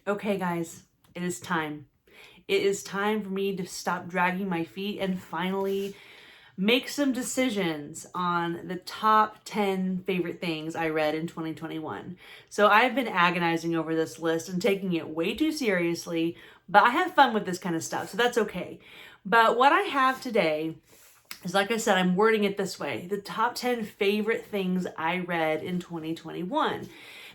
Okay, guys, it is time. It is time for me to stop dragging my feet and finally make some decisions on the top 10 favorite things I read in 2021. So I've been agonizing over this list and taking it way too seriously, but I have fun with this kind of stuff, so that's okay. But what I have today is, like I said, I'm wording it this way: the top 10 favorite things I read in 2021.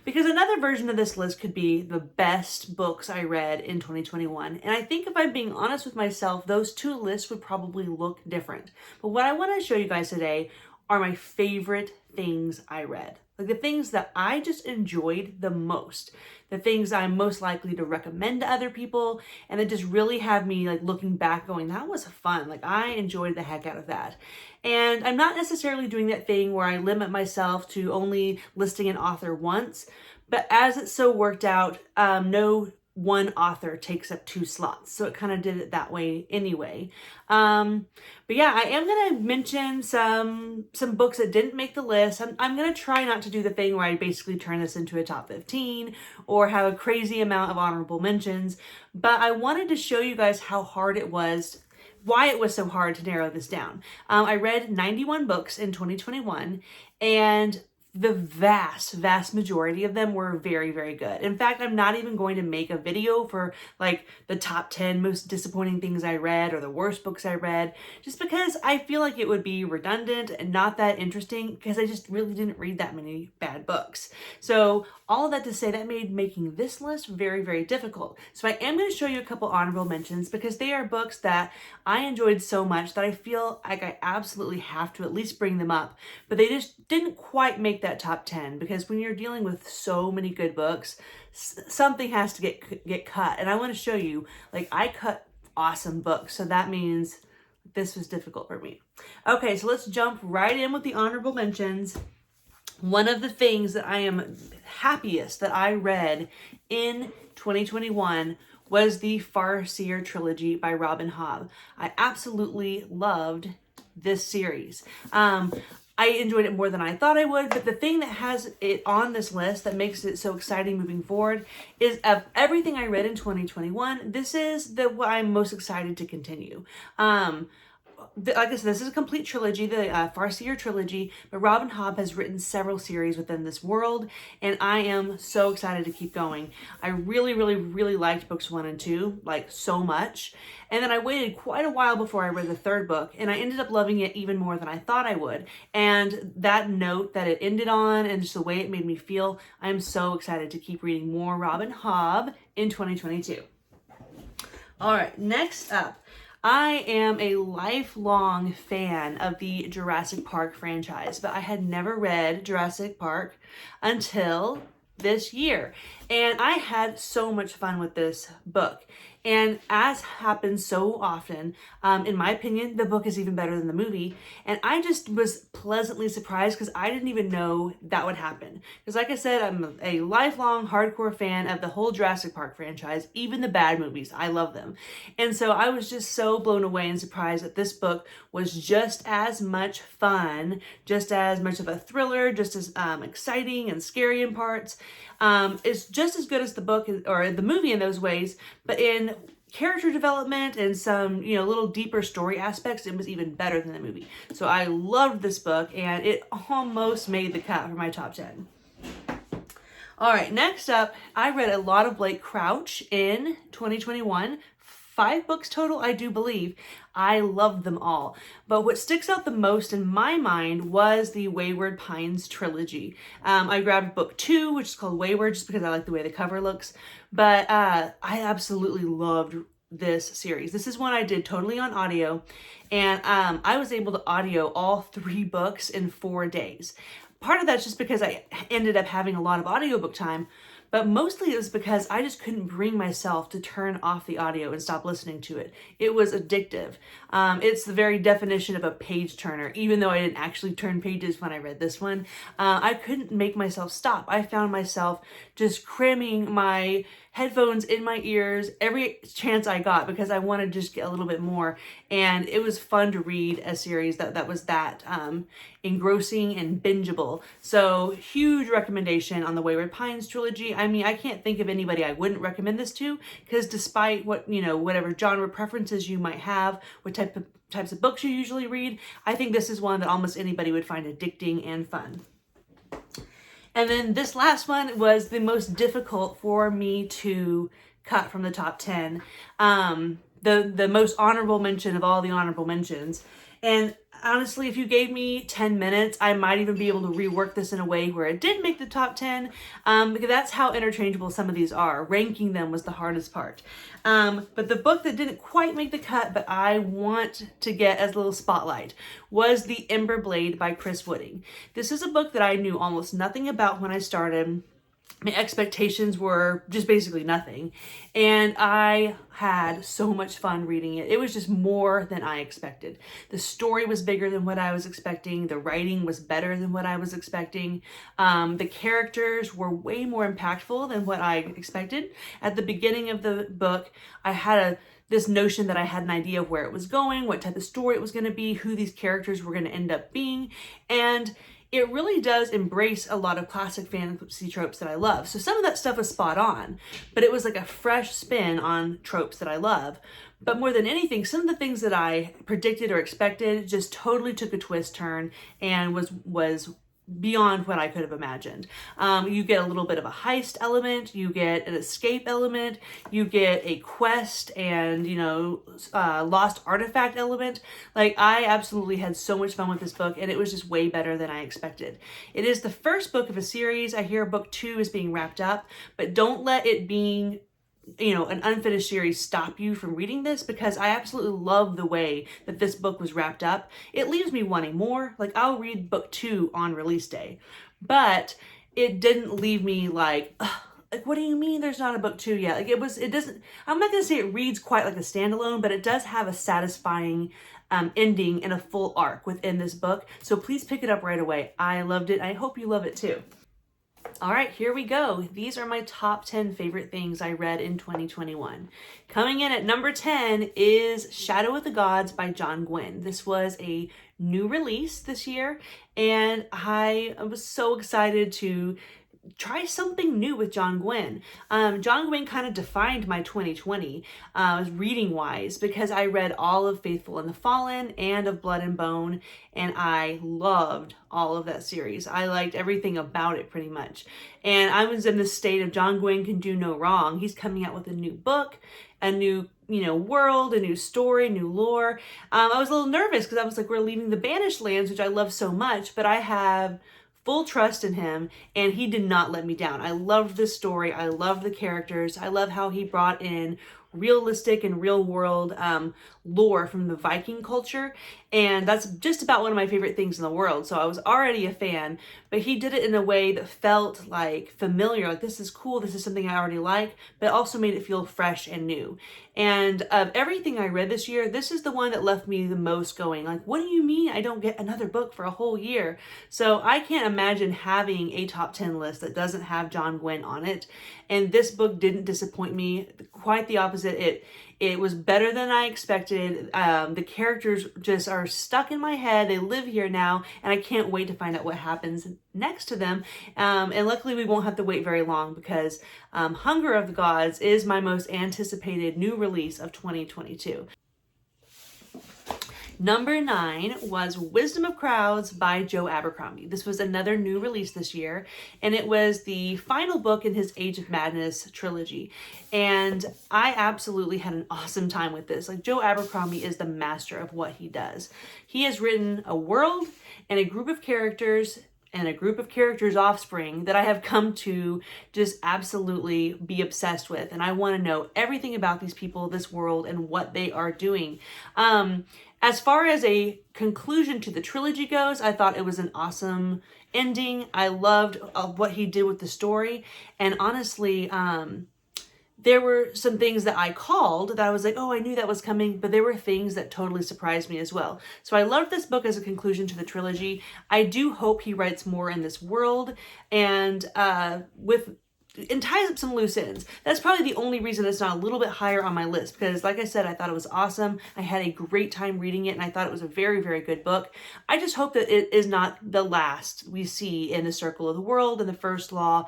Because another version of this list could be the best books I read in 2021. And I think if I'm being honest with myself, those two lists would probably look different. But what I want to show you guys today are my favorite things I read. Like the things that I just enjoyed the most, the things I'm most likely to recommend to other people, and that just really have me like looking back going, that was fun. Like I enjoyed the heck out of that. And I'm not necessarily doing that thing where I limit myself to only listing an author once, but as it so worked out, no one author takes up two slots. So it kind of did it that way anyway. But yeah, I am going to mention some books that didn't make the list. I'm going to try not to do the thing where I basically turn this into a top 15 or have a crazy amount of honorable mentions. But I wanted to show you guys how hard it was, why it was so hard to narrow this down. I read 91 books in 2021, and the vast majority of them were very, very good. In fact, I'm not even going to make a video for like the top 10 most disappointing things I read or the worst books I read, just because I feel like it would be redundant and not that interesting because I just really didn't read that many bad books. So all of that to say, that made making this list very, very difficult. So I am going to show you a couple honorable mentions because they are books that I enjoyed so much that I feel like I absolutely have to at least bring them up, but they just didn't quite make that top 10 because when you're dealing with so many good books, something has to get cut. And I want to show you, like, I cut awesome books, so that means this was difficult for me. Okay, so let's jump right in with the honorable mentions. One of the things that I am happiest that I read in 2021 was the Farseer trilogy by Robin Hobb. I absolutely loved this series. I enjoyed it more than I thought I would, but the thing that has it on this list that makes it so exciting moving forward is, of everything I read in 2021, this is what I'm most excited to continue. Like I said, this is a complete trilogy, the Farseer trilogy, but Robin Hobb has written several series within this world, and I am so excited to keep going. I really liked books 1 and 2, like so much, and then I waited quite a while before I read the third book, and I ended up loving it even more than I thought I would. And that note that it ended on, and just the way it made me feel, I am so excited to keep reading more Robin Hobb in 2022. All right, next up. I am a lifelong fan of the Jurassic Park franchise, but I had never read Jurassic Park until this year. And I had so much fun with this book. And as happens so often, in my opinion, the book is even better than the movie. And I just was pleasantly surprised because I didn't even know that would happen. Because like I said, I'm a lifelong hardcore fan of the whole Jurassic Park franchise, even the bad movies. I love them. And so I was just so blown away and surprised that this book was just as much fun, just as much of a thriller, just as exciting and scary in parts. It's just as good as the book or the movie in those ways, but in character development and some, little deeper story aspects, it was even better than the movie. So I loved this book, and it almost made the cut for my top 10. All right, next up, I read a lot of Blake Crouch in 2021. 5 books total, I do believe. I loved them all. But what sticks out the most in my mind was the Wayward Pines trilogy. I grabbed book 2, which is called Wayward, just because I like the way the cover looks. But I absolutely loved this series. This is one I did totally on audio. And I was able to audio all 3 books in 4 days. Part of that's just because I ended up having a lot of audiobook time, but mostly it was because I just couldn't bring myself to turn off the audio and stop listening to it. It was addictive. It's the very definition of a page turner, even though I didn't actually turn pages when I read this one. I couldn't make myself stop. I found myself just cramming my headphones in my ears every chance I got because I wanted to just get a little bit more. And it was fun to read a series that was that engrossing and bingeable. So huge recommendation on the Wayward Pines trilogy. I mean, I can't think of anybody I wouldn't recommend this to, because despite what, whatever genre preferences you might have, what types of books you usually read, I think this is one that almost anybody would find addicting and fun. And then this last one was the most difficult for me to cut from the top 10. The most honorable mention of all the honorable mentions. And honestly, if you gave me 10 minutes, I might even be able to rework this in a way where it did make the top 10, because that's how interchangeable some of these are. Ranking them was the hardest part. But the book that didn't quite make the cut, but I want to get as a little spotlight, was The Ember Blade by Chris Wooding. This is a book that I knew almost nothing about when I started. My expectations were just basically nothing. And I had so much fun reading it. It was just more than I expected. The story was bigger than what I was expecting. The writing was better than what I was expecting. The characters were way more impactful than what I expected. At the beginning of the book, I had this notion that I had an idea of where it was going, what type of story it was going to be, who these characters were going to end up being. And it really does embrace a lot of classic fantasy tropes that I love. So some of that stuff was spot on, but it was like a fresh spin on tropes that I love. But more than anything, some of the things that I predicted or expected just totally took a twist turn and was beyond what I could have imagined. You get a little bit of a heist element, you get an escape element, you get a quest and, lost artifact element. Like, I absolutely had so much fun with this book, and it was just way better than I expected. It is the first book of a series. I hear book 2 is being wrapped up, but don't let it being an unfinished series stop you from reading this, because I absolutely love the way that this book was wrapped up. It leaves me wanting more. Like, I'll read book 2 on release day, but it didn't leave me like, what do you mean there's not a book 2 yet? Like, it doesn't, I'm not going to say it reads quite like a standalone, but it does have a satisfying ending and a full arc within this book. So please pick it up right away. I loved it. I hope you love it too. All right, here we go. These are my top 10 favorite things I read in 2021. Coming in at number 10 is Shadow of the Gods by John Gwynne. This was a new release this year, and I was so excited to try something new with John Gwynne. John Gwynne kind of defined my 2020 reading wise, because I read all of Faithful and the Fallen and of Blood and Bone, and I loved all of that series. I liked everything about it pretty much. And I was in this state of John Gwynne can do no wrong. He's coming out with a new book, a new world, a new story, new lore. I was a little nervous because I was like, we're leaving the Banished Lands, which I love so much, but I have full trust in him, and he did not let me down. I loved this story. I loved the characters. I love how he brought in realistic and real world lore from the Viking culture, and that's just about one of my favorite things in the world. So I was already a fan, but he did it in a way that felt like familiar, like this is cool, this is something I already like, but also made it feel fresh and new. And of everything I read this year, this is the one that left me the most going, like, what do you mean I don't get another book for a whole year? So I can't imagine having a top 10 list that doesn't have John Gwynne on it. And this book didn't disappoint me. Quite the opposite. It was better than I expected. The characters just are stuck in my head. They live here now, and I can't wait to find out what happens next to them. And luckily we won't have to wait very long, because Hunger of the Gods is my most anticipated new release of 2022. Number 9 was Wisdom of Crowds by Joe Abercrombie. This was another new release this year, and it was the final book in his Age of Madness trilogy. And I absolutely had an awesome time with this. Like, Joe Abercrombie is the master of what he does. He has written a world and a group of characters and a group of characters' offspring that I have come to just absolutely be obsessed with. And I want to know everything about these people, this world, and what they are doing. As far as a conclusion to the trilogy goes, I thought it was an awesome ending. I loved what he did with the story. And honestly, there were some things that I called that I was like, oh, I knew that was coming, but there were things that totally surprised me as well. So I loved this book as a conclusion to the trilogy. I do hope he writes more in this world, and ties up some loose ends. That's probably the only reason it's not a little bit higher on my list, because like I said, I thought it was awesome. I had a great time reading it, and I thought it was a very, very good book. I just hope that it is not the last we see in the Circle of the World and the First Law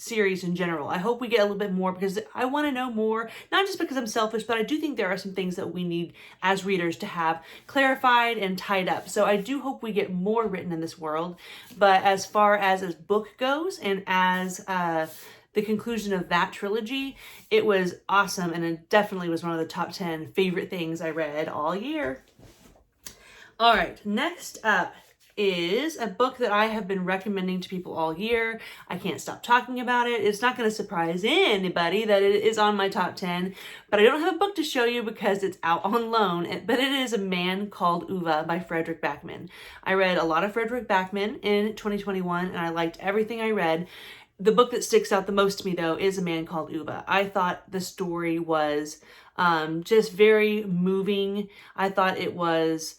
series in general. I hope we get a little bit more because I want to know more, not just because I'm selfish, but I do think there are some things that we need as readers to have clarified and tied up. So I do hope we get more written in this world. But as far as book goes, and as the conclusion of that trilogy, it was awesome, and it definitely was one of the top 10 favorite things I read all year. All right, next up is a book that I have been recommending to people all year. I can't stop talking about it. It's not going to surprise anybody that it is on my top 10, but I don't have a book to show you because it's out on loan, but it is A Man Called Uwe by Fredrik Backman. I read a lot of Fredrik Backman in 2021, and I liked everything I read. The book that sticks out the most to me, though, is A Man Called Uwe. I thought the story was just very moving. I thought it was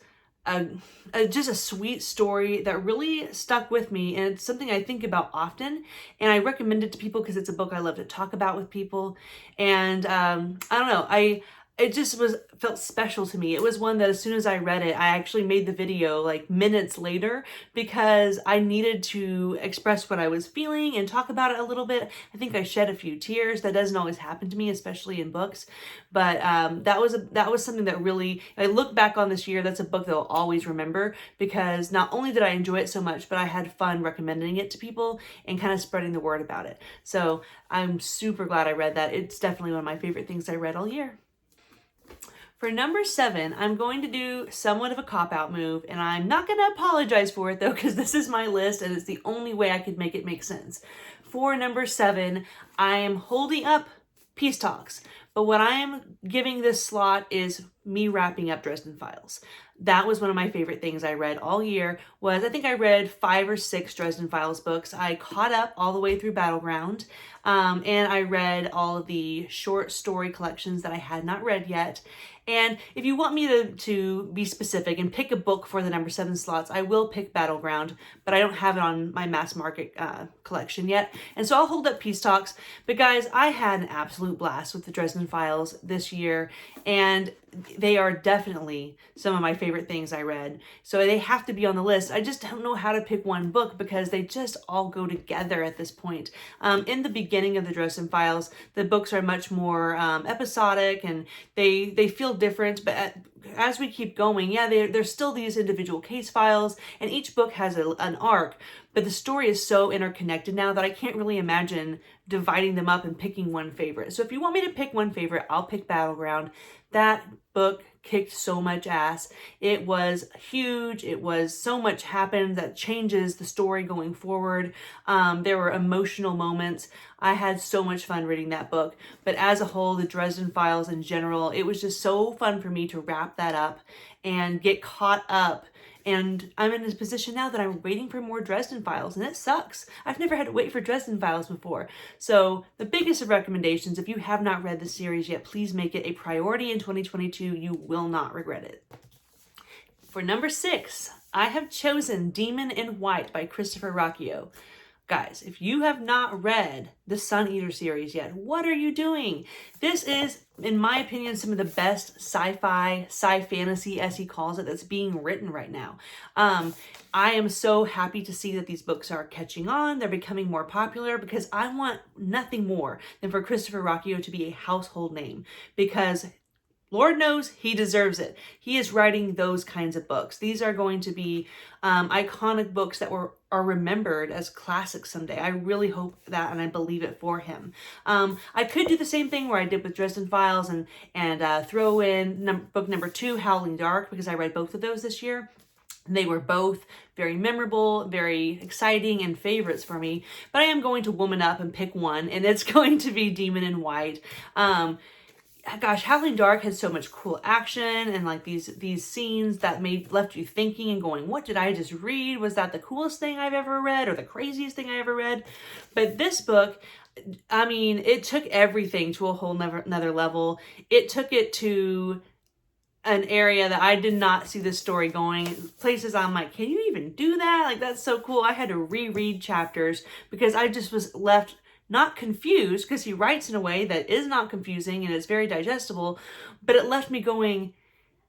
just a sweet story that really stuck with me, and it's something I think about often, and I recommend it to people because it's a book I love to talk about with people. And I don't know, it just felt special to me. It was one that as soon as I read it, I actually made the video like minutes later because I needed to express what I was feeling and talk about it a little bit. I think I shed a few tears. That doesn't always happen to me, especially in books. But that was something that really, I look back on this year, that's a book that I'll always remember because not only did I enjoy it so much, but I had fun recommending it to people and kind of spreading the word about it. So I'm super glad I read that. It's definitely one of my favorite things I read all year. For number 7, I'm going to do somewhat of a cop-out move, and I'm not going to apologize for it, though, because this is my list, and it's the only way I could make it make sense. For number 7, I am holding up Peace Talks, but what I am giving this slot is me wrapping up Dresden Files. That was one of my favorite things I read all year. I think I read 5 or 6 Dresden Files books. I caught up all the way through Battleground, and I read all of the short story collections that I had not read yet. And if you want me to be specific and pick a book for the number 7 slots, I will pick Battleground, but I don't have it on my mass market collection yet. And so I'll hold up Peace Talks. But guys, I had an absolute blast with the Dresden Files this year, and they are definitely some of my favorite things I read. So they have to be on the list. I just don't know how to pick one book because they just all go together at this point. In the beginning of the Dresden Files, the books are much more episodic, and they feel different, but as we keep going, yeah, there's still these individual case files, and each book has an arc, but the story is so interconnected now that I can't really imagine dividing them up and picking one favorite. So if you want me to pick one favorite, I'll pick Battleground. That book kicked so much ass. It was huge. It was so much happened that changes the story going forward. There were emotional moments. I had so much fun reading that book. But as a whole, the Dresden Files in general, it was just so fun for me to wrap that up and get caught up. And I'm in this position now that I'm waiting for more Dresden Files, and it sucks. I've never had to wait for Dresden Files before. So the biggest of recommendations, if you have not read the series yet, please make it a priority in 2022. You will not regret it. For number 6, I have chosen Demon in White by Christopher Rocchio. Guys, if you have not read the Sun Eater series yet, what are you doing? This is, in my opinion, some of the best sci-fi, sci-fantasy, as he calls it, that's being written right now. I am so happy to see that these books are catching on. They're becoming more popular because I want nothing more than for Christopher Rocchio to be a household name, because Lord knows he deserves it. He is writing those kinds of books. These are going to be iconic books that are remembered as classics someday. I really hope that, and I believe it for him. I could do the same thing where I did with Dresden Files and throw in book number 2, Howling Dark, because I read both of those this year. They were both very memorable, very exciting, and favorites for me. But I am going to woman up and pick one, and it's going to be Demon in White. Gosh, Howling Dark had so much cool action and like these scenes that left you thinking and going, what did I just read? Was that the coolest thing I've ever read or the craziest thing I ever read? But this book, I mean, it took everything to a whole another level. It took it to an area that I did not see this story going. Places I'm like, can you even do that? Like, that's so cool. I had to reread chapters because I just was left not confused, because he writes in a way that is not confusing and it's very digestible, but it left me going,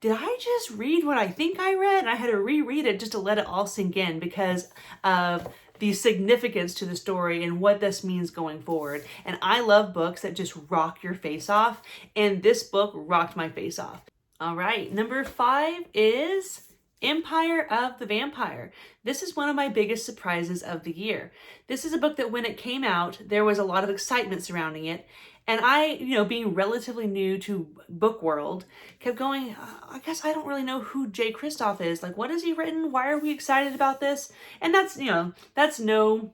did I just read what I think I read? And I had to reread it just to let it all sink in because of the significance to the story and what this means going forward. And I love books that just rock your face off, and this book rocked my face off. All right, number 5 is Empire of the Vampire. This is one of my biggest surprises of the year. This is a book that when it came out, there was a lot of excitement surrounding it. And I, being relatively new to book world, kept going, I guess I don't really know who Jay Kristoff is. Like, what has he written? Why are we excited about this? And that's no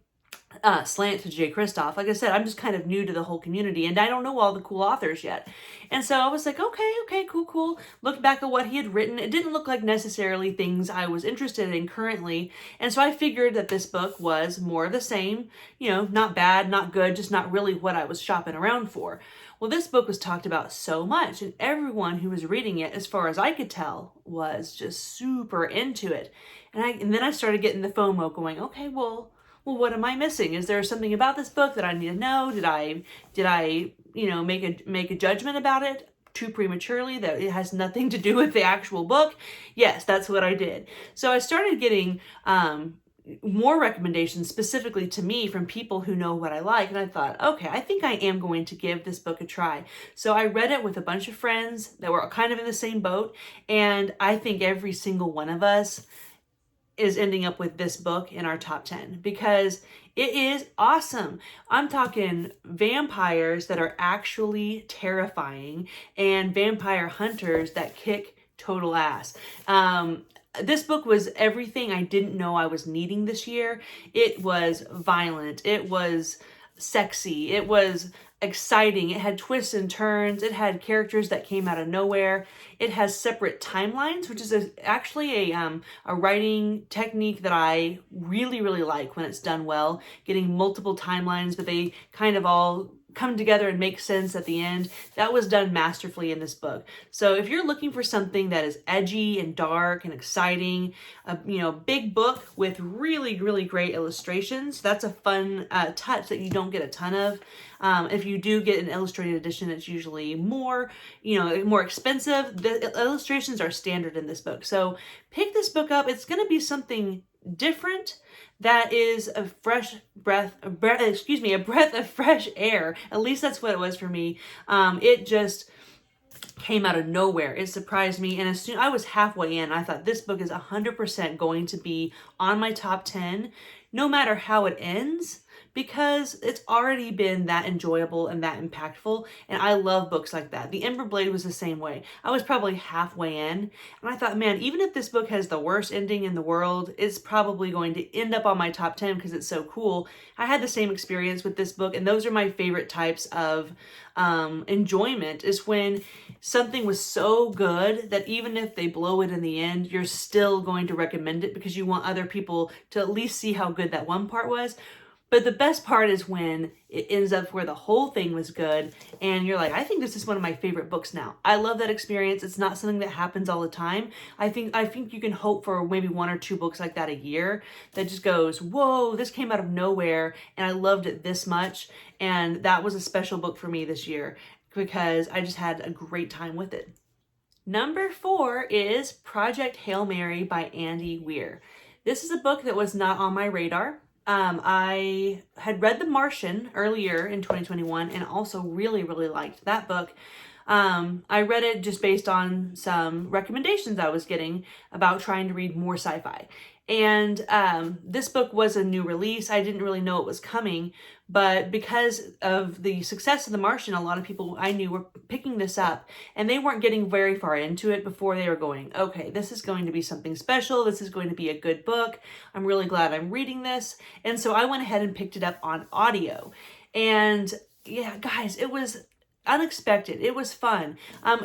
slant to Jay Kristoff. Like I said, I'm just kind of new to the whole community and I don't know all the cool authors yet. And so I was like, okay, cool. Looked back at what he had written. It didn't look like necessarily things I was interested in currently. And so I figured that this book was more of the same, not bad, not good, just not really what I was shopping around for. Well, this book was talked about so much, and everyone who was reading it, as far as I could tell, was just super into it. And then I started getting the FOMO going, okay, well, what am I missing? Is there something about this book that I need to know? Did I make a judgment about it too prematurely that it has nothing to do with the actual book? Yes, that's what I did. So I started getting more recommendations specifically to me from people who know what I like. And I thought, okay, I think I am going to give this book a try. So I read it with a bunch of friends that were kind of in the same boat. And I think every single one of us is ending up with this book in our top 10 because it is awesome. I'm talking vampires that are actually terrifying and vampire hunters that kick total ass. This book was everything I didn't know I was needing this year. It was violent. It was sexy. It was exciting. It had twists and turns. It had characters that came out of nowhere. It has separate timelines, which is actually a writing technique that I really, really like when it's done well. Getting multiple timelines, but they kind of all come together and make sense at the end. That was done masterfully in this book. So if you're looking for something that is edgy and dark and exciting, big book with really, really great illustrations, that's a fun touch that you don't get a ton of. If you do get an illustrated edition, it's usually more expensive. The illustrations are standard in this book. So pick this book up. It's going to be something different that is a breath of fresh air. At least that's what it was for me. It just came out of nowhere. It surprised me. And as soon I was halfway in, I thought this book is 100% going to be on my top 10, no matter how it ends, because it's already been that enjoyable and that impactful. And I love books like that. The Ember Blade was the same way. I was probably halfway in and I thought, man, even if this book has the worst ending in the world, it's probably going to end up on my top 10 because it's so cool. I had the same experience with this book, and those are my favorite types of enjoyment, is when something was so good that even if they blow it in the end, you're still going to recommend it because you want other people to at least see how good that one part was. But the best part is when it ends up where the whole thing was good and you're like, I think this is one of my favorite books now. I love that experience. It's not something that happens all the time. I think you can hope for maybe 1 or 2 books like that a year that just goes, whoa, this came out of nowhere and I loved it this much. And that was a special book for me this year because I just had a great time with it. Number 4 is Project Hail Mary by Andy Weir. This is a book that was not on my radar. I had read The Martian earlier in 2021 and also really, really liked that book. I read it just based on some recommendations I was getting about trying to read more sci-fi. And this book was a new release. I didn't really know it was coming, but because of the success of The Martian, a lot of people I knew were picking this up and they weren't getting very far into it before they were going, okay, this is going to be something special. This is going to be a good book. I'm really glad I'm reading this. And so I went ahead and picked it up on audio. And yeah, guys, it was unexpected. It was fun.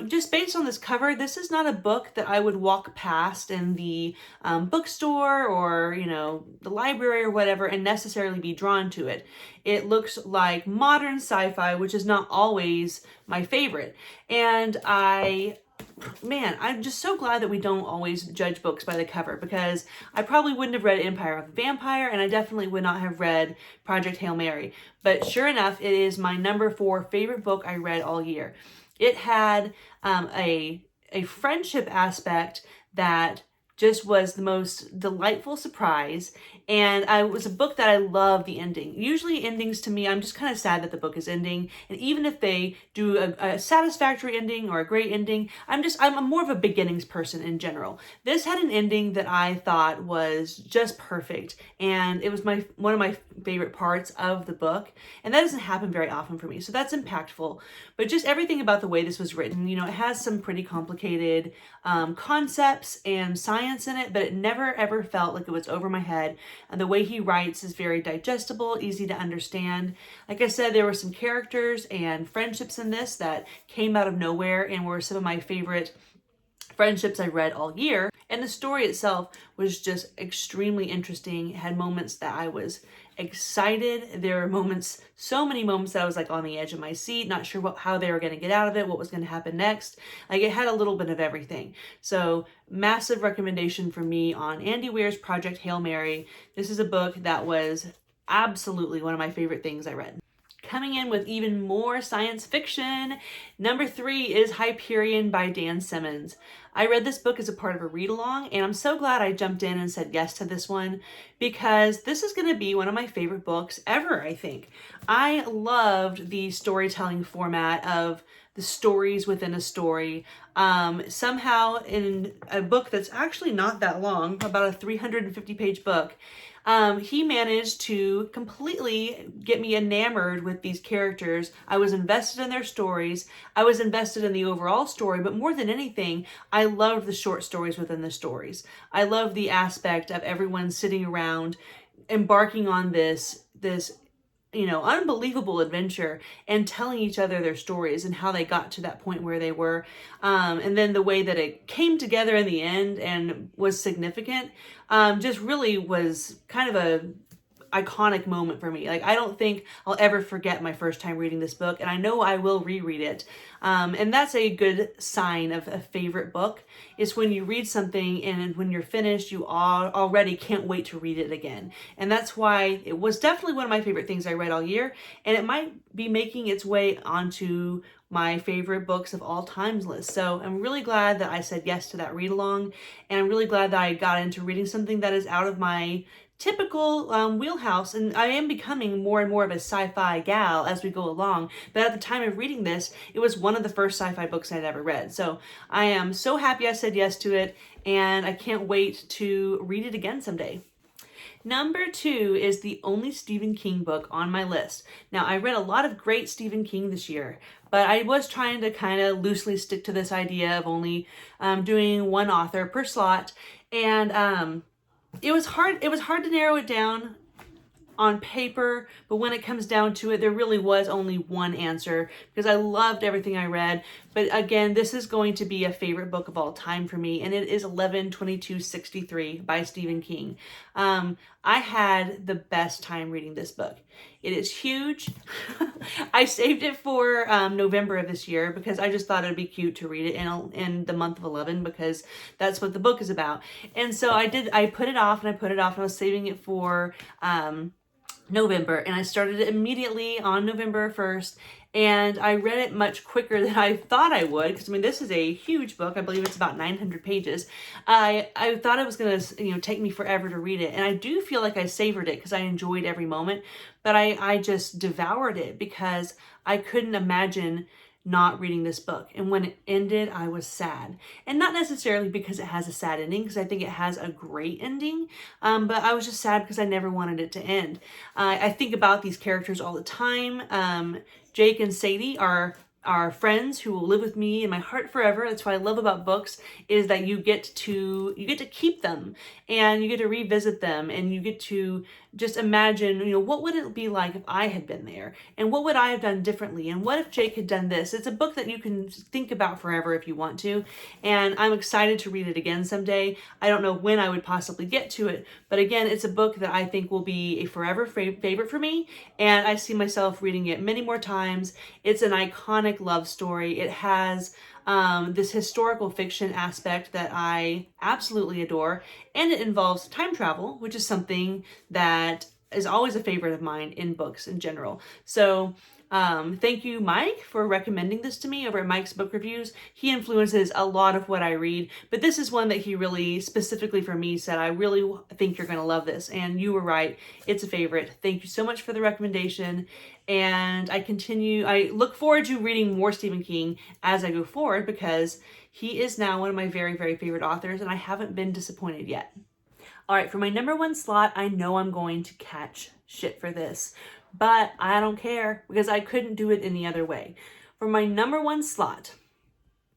Just based on this cover, this is not a book that I would walk past in the bookstore or, the library or whatever and necessarily be drawn to it. It looks like modern sci-fi, which is not always my favorite. And I'm just so glad that we don't always judge books by the cover, because I probably wouldn't have read Empire of the Vampire and I definitely would not have read Project Hail Mary. But sure enough, it is my number 4 favorite book I read all year. It had a friendship aspect that just was the most delightful surprise. And it was a book that I love the ending. Usually endings to me, I'm just kind of sad that the book is ending. And even if they do a satisfactory ending or a great ending, I'm more of a beginnings person in general. This had an ending that I thought was just perfect. And it was one of my favorite parts of the book. And that doesn't happen very often for me. So that's impactful. But just everything about the way this was written, it has some pretty complicated concepts and science in it, but it never ever felt like it was over my head. And the way he writes is very digestible, easy to understand. Like I said, there were some characters and friendships in this that came out of nowhere and were some of my favorite friendships I read all year. And the story itself was just extremely interesting. It had moments that I was excited. There were moments, so many moments that I was like on the edge of my seat, not sure how they were going to get out of it, what was going to happen next. Like it had a little bit of everything. So massive recommendation for me on Andy Weir's Project Hail Mary. This is a book that was absolutely one of my favorite things I read. Coming in with even more science fiction, number 3 is Hyperion by Dan Simmons. I read this book as a part of a read-along, and I'm so glad I jumped in and said yes to this one, because this is going to be one of my favorite books ever, I think. I loved the storytelling format of the stories within a story. Somehow in a book that's actually not that long, about a 350-page book, he managed to completely get me enamored with these characters. I was invested in their stories. I was invested in the overall story, but more than anything, I loved the short stories within the stories. I love the aspect of everyone sitting around, embarking on this unbelievable adventure and telling each other their stories and how they got to that point where they were. And then the way that it came together in the end and was significant, just really was kind of a iconic moment for me. Like, I don't think I'll ever forget my first time reading this book, and I know I will reread it. And that's a good sign of a favorite book, is when you read something and when you're finished, you already can't wait to read it again. And that's why it was definitely one of my favorite things I read all year, and it might be making its way onto my favorite books of all times list. So I'm really glad that I said yes to that read along, and I'm really glad that I got into reading something that is out of my typical wheelhouse, and I am becoming more and more of a sci-fi gal as we go along, but at the time of reading this, it was one of the first sci-fi books I'd ever read. So I am so happy I said yes to it, and I can't wait to read it again someday. Number 2 is the only Stephen King book on my list. Now, I read a lot of great Stephen King this year, but I was trying to kind of loosely stick to this idea of only doing one author per slot, and it was hard to narrow it down on paper, but when it comes down to it, there really was only one answer, because I loved everything I read. But again, this is going to be a favorite book of all time for me, and it is 11/22/63 by Stephen King. I had the best time reading this book. It is huge. I saved it for November of this year because I just thought it would be cute to read it in the month of 11, because that's what the book is about. And so I put it off and I put it off, and I was saving it for November, and I started it immediately on November 1st, and I read it much quicker than I thought I would, because I mean, this is a huge book. I believe it's about 900 pages. I thought it was going to take me forever to read it, and I do feel like I savored it because I enjoyed every moment, but I just devoured it because I couldn't imagine not reading this book. And when it ended, I was sad. And not necessarily because it has a sad ending, because I think it has a great ending, but I was just sad because I never wanted it to end. I think about these characters all the time. Jake and Sadie are friends who will live with me in my heart forever. That's what I love about books, is that you get to keep them, and you get to revisit them, and you get to just imagine, what would it be like if I had been there, and what would I have done differently, and what if Jake had done this? It's a book that you can think about forever if you want to, and I'm excited to read it again someday. I don't know when I would possibly get to it, but again, it's a book that I think will be a forever favorite for me, and I see myself reading it many more times. It's an iconic love story. It has this historical fiction aspect that I absolutely adore, and it involves time travel, which is something that is always a favorite of mine in books in general. So Thank you, Mike, for recommending this to me over at Mike's Book Reviews. He influences a lot of what I read, but this is one that he really specifically for me said, I really think you're going to love this. And you were right. It's a favorite. Thank you so much for the recommendation. And I look forward to reading more Stephen King as I go forward, because he is now one of my very, very favorite authors, and I haven't been disappointed yet. All right, for my number one slot, I know I'm going to catch shit for this, but I don't care because I couldn't do it any other way. For my number one slot,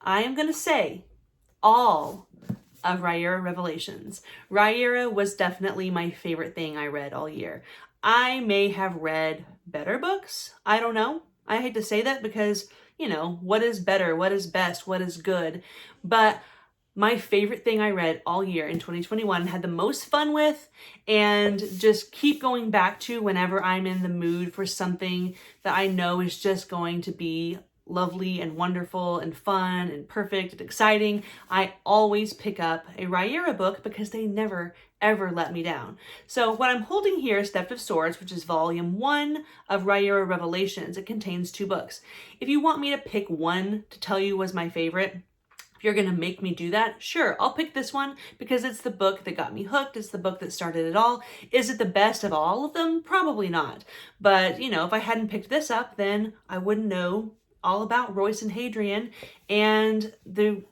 I am going to say all of Raya Revelations. Raya was definitely my favorite thing I read all year. I may have read better books. I don't know. I hate to say that because, you know, what is better? What is best? What is good? But my favorite thing I read all year in 2021, had the most fun with, and just keep going back to whenever I'm in the mood for something that I know is just going to be lovely and wonderful and fun and perfect and exciting. I always pick up a Raya book because they never ever let me down. So what I'm holding here is Theft of Swords, which is volume 1 of Raya Revelations. It contains 2 books. If you want me to pick one to tell you was my favorite, if you're going to make me do that, sure, I'll pick this one because it's the book that got me hooked. It's the book that started it all. Is it the best of all of them? Probably not. But, you know, if I hadn't picked this up, then I wouldn't know all about Royce and Hadrian and the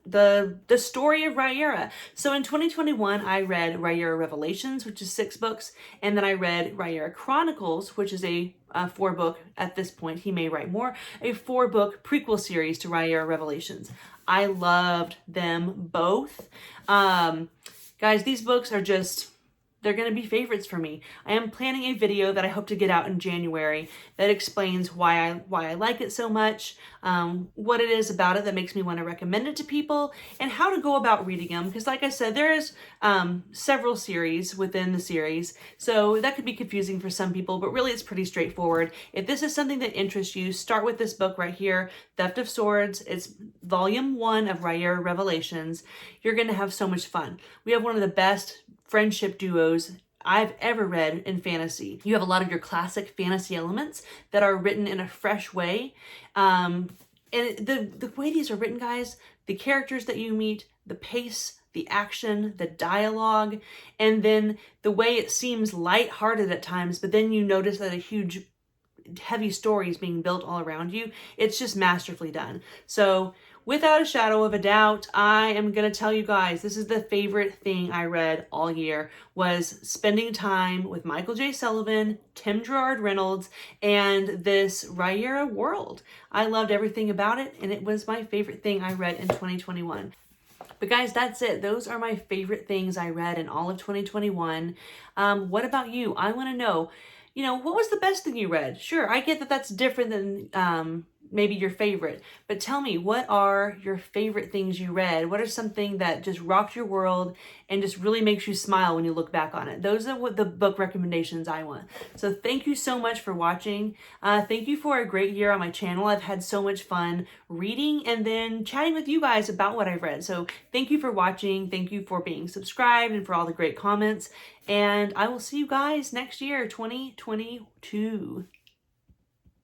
story of Raya. So in 2021, I read Raya Revelations, which is 6 books, and then I read Raya Chronicles, which is a 4-book, at this point, he may write more, a 4-book prequel series to Raya Revelations. I loved them both. Guys, these books are just, they're going to be favorites for me. I am planning a video that I hope to get out in January that explains why I like it so much, what it is about it that makes me want to recommend it to people, and how to go about reading them. Because like I said, there is several series within the series, so that could be confusing for some people, but really it's pretty straightforward. If this is something that interests you, start with this book right here, Theft of Swords. It's volume 1 of Raya Revelations. You're going to have so much fun. We have one of the best friendship duos I've ever read in fantasy. You have a lot of your classic fantasy elements that are written in a fresh way. And the way these are written, guys, the characters that you meet, the pace, the action, the dialogue, and then the way it seems lighthearted at times, but then you notice that a huge, heavy story is being built all around you. It's just masterfully done. So without a shadow of a doubt, I am going to tell you guys, this is the favorite thing I read all year, was spending time with Michael J. Sullivan, Tim Gerard Reynolds, and this Raya world. I loved everything about it, and it was my favorite thing I read in 2021. But guys, that's it. Those are my favorite things I read in all of 2021. What about you? I want to know, you know, what was the best thing you read? Sure, I get that that's different than maybe your favorite, but tell me, what are your favorite things you read? What are something that just rocked your world and just really makes you smile when you look back on it? Those are what the book recommendations I want. So thank you so much for watching. Thank you for a great year on my channel. I've had so much fun reading and then chatting with you guys about what I've read. So thank you for watching. Thank you for being subscribed and for all the great comments. And I will see you guys next year, 2022.